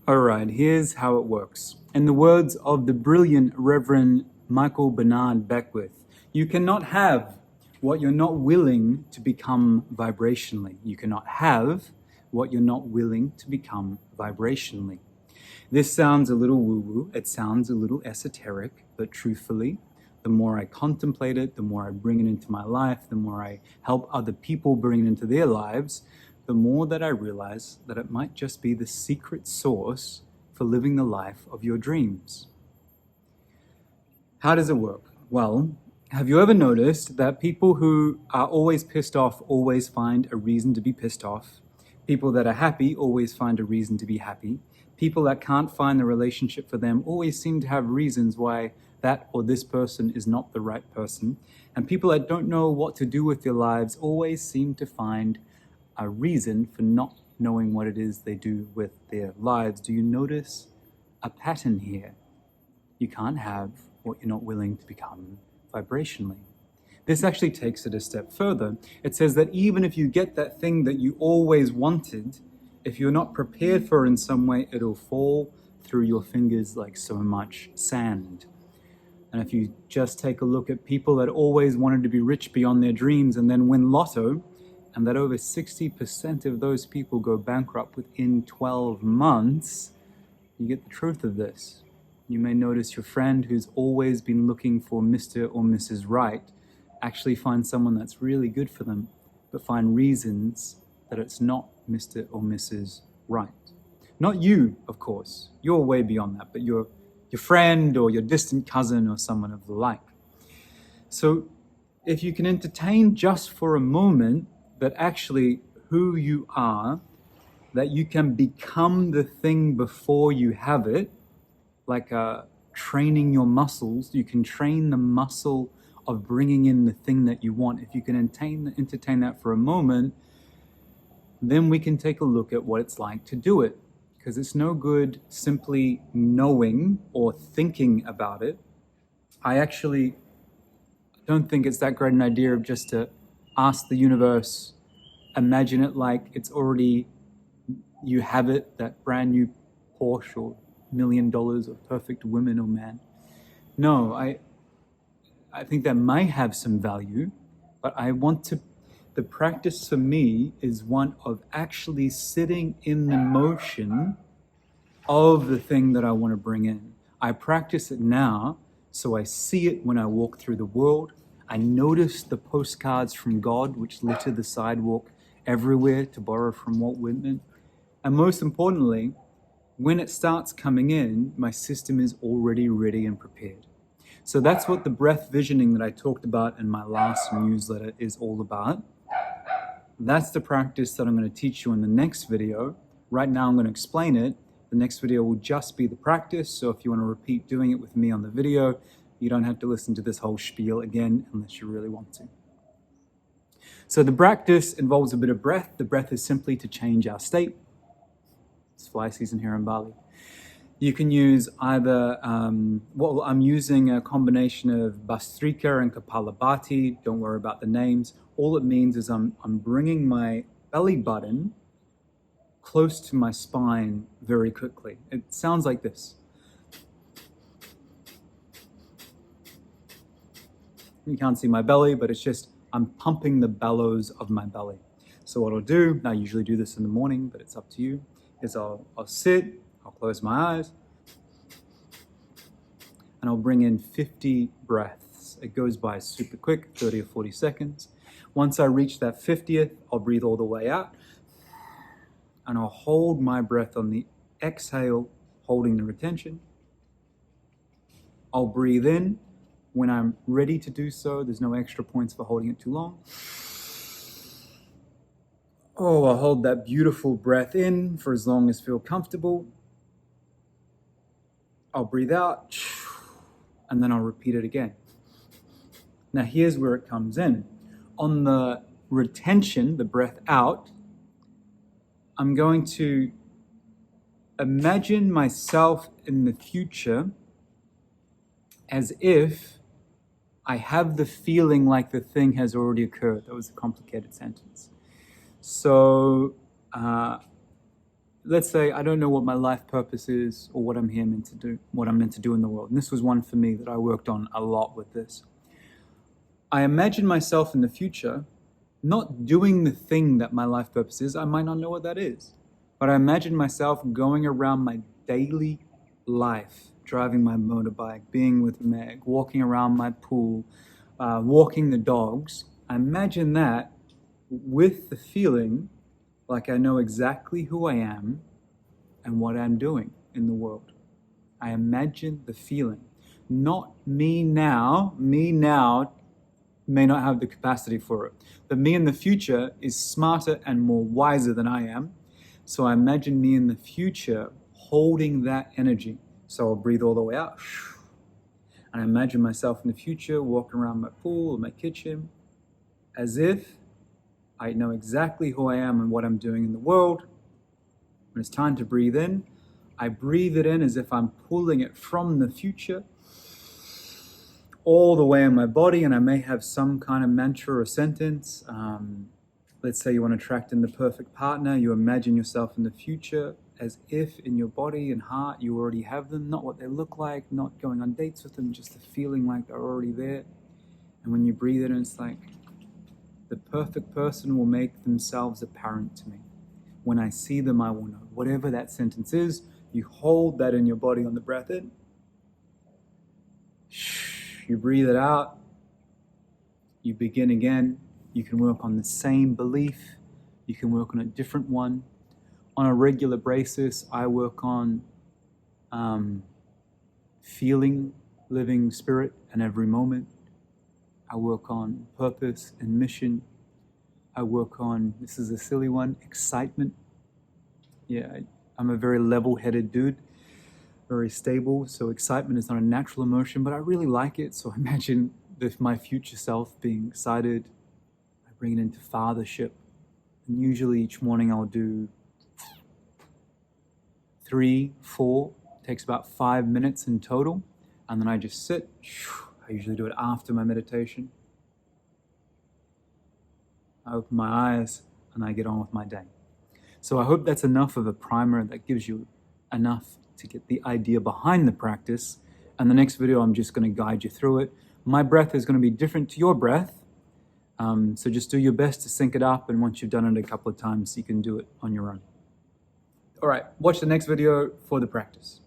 All right, here's how it works. In the words of the brilliant Reverend Michael Bernard Beckwith, you cannot have what you're not willing to become vibrationally. You cannot have what you're not willing to become vibrationally. This sounds a little woo-woo, it sounds a little esoteric, but truthfully, the more I contemplate it, the more I bring it into my life, the more I help other people bring it into their lives, the more that I realize that it might just be the secret sauce for living the life of your dreams. How does it work? Well, have you ever noticed that people who are always pissed off always find a reason to be pissed off? People that are happy always find a reason to be happy. People that can't find the relationship for them always seem to have reasons why that or this person is not the right person. And people that don't know what to do with their lives always seem to find a reason for not knowing what it is they do with their lives. Do you notice a pattern here? You can't have what you're not willing to become vibrationally. This actually takes it a step further. It says that even if you get that thing that you always wanted, if you're not prepared for it in some way, it'll fall through your fingers like so much sand. And if you just take a look at people that always wanted to be rich beyond their dreams and then win lotto, and that over 60% of those people go bankrupt within 12 months, you get the truth of this. You may notice your friend who's always been looking for Mr. or Mrs. Right actually find someone that's really good for them, but find reasons that it's not Mr. or Mrs. Right. Not you, of course. You're way beyond that, but your friend or your distant cousin or someone of the like. So if you can entertain just for a moment that actually who you are, that you can become the thing before you have it, like training your muscles, you can train the muscle of bringing in the thing that you want. If you can entertain that for a moment, then we can take a look at what it's like to do it. Because it's no good simply knowing or thinking about it. I actually don't think it's that great an idea of just to ask the universe, imagine it like it's already, you have it, that brand new Porsche or $1 million of perfect woman or man. No, I think that might have some value, but the practice for me is one of actually sitting in the motion of the thing that I want to bring in. I practice it now, so I see it when I walk through the world. I notice the postcards from God, which litter the sidewalk everywhere, to borrow from Walt Whitman. And most importantly, when it starts coming in, my system is already ready and prepared. So that's what the breath visioning that I talked about in my last newsletter is all about. That's the practice that I'm going to teach you in the next video. Right now I'm going to explain it. The next video will just be the practice. So if you want to repeat doing it with me on the video, you don't have to listen to this whole spiel again unless you really want to. So the practice involves a bit of breath. The breath is simply to change our state. It's fly season here in Bali. You can use either, I'm using a combination of Bhastrika and Kapalabhati. Don't worry about the names. All it means is I'm bringing my belly button close to my spine very quickly. It sounds like this. You can't see my belly, but it's just, I'm pumping the bellows of my belly. So what I'll do, I usually do this in the morning, but it's up to you, is I'll sit, I'll close my eyes, and I'll bring in 50 breaths. It goes by super quick, 30 or 40 seconds. Once I reach that 50th, I'll breathe all the way out, and I'll hold my breath on the exhale, holding the retention. I'll breathe in. When I'm ready to do so, there's no extra points for holding it too long. Oh, I'll hold that beautiful breath in for as long as feel comfortable. I'll breathe out, and then I'll repeat it again. Now here's where it comes in. On the retention, the breath out, I'm going to imagine myself in the future as if I have the feeling like the thing has already occurred. That was a complicated sentence. So let's say I don't know what my life purpose is or what I'm here meant to do, what I'm meant to do in the world. And this was one for me that I worked on a lot with this. I imagine myself in the future not doing the thing that my life purpose is. I might not know what that is, but I imagine myself going around my daily life, driving my motorbike, being with Meg, walking around my pool, walking the dogs. I imagine that with the feeling like I know exactly who I am and what I'm doing in the world. I imagine the feeling, not me now. Me now may not have the capacity for it, but me in the future is smarter and more wiser than I am. So I imagine me in the future holding that energy. So I'll breathe all the way out. And I imagine myself in the future walking around my pool or my kitchen as if I know exactly who I am and what I'm doing in the world. When it's time to breathe in, I breathe it in as if I'm pulling it from the future all the way in my body, and I may have some kind of mantra or sentence. Let's say you want to attract in the perfect partner. You imagine yourself in the future as if in your body and heart you already have them, not what they look like, not going on dates with them, just the feeling like they're already there. And when you breathe in, it's like the perfect person will make themselves apparent to me. When I see them, I will know. Whatever that sentence is, you hold that in your body on the breath in. You breathe it out. You begin again. You can work on the same belief. You can work on a different one. On a regular basis, I work on feeling, living spirit in every moment. I work on purpose and mission. I work on, this is a silly one, excitement. Yeah, I'm a very level-headed dude, very stable, so excitement is not a natural emotion, but I really like it. So imagine with my future self being excited. I bring it into fathership. And usually each morning I'll do 3, 4, takes about 5 minutes in total. And then I just sit. I usually do it after my meditation. I open my eyes and I get on with my day. So I hope that's enough of a primer that gives you enough to get the idea behind the practice. And the next video, I'm just going to guide you through it. My breath is going to be different to your breath. So just do your best to sync it up. And once you've done it a couple of times, you can do it on your own. All right, watch the next video for the practice.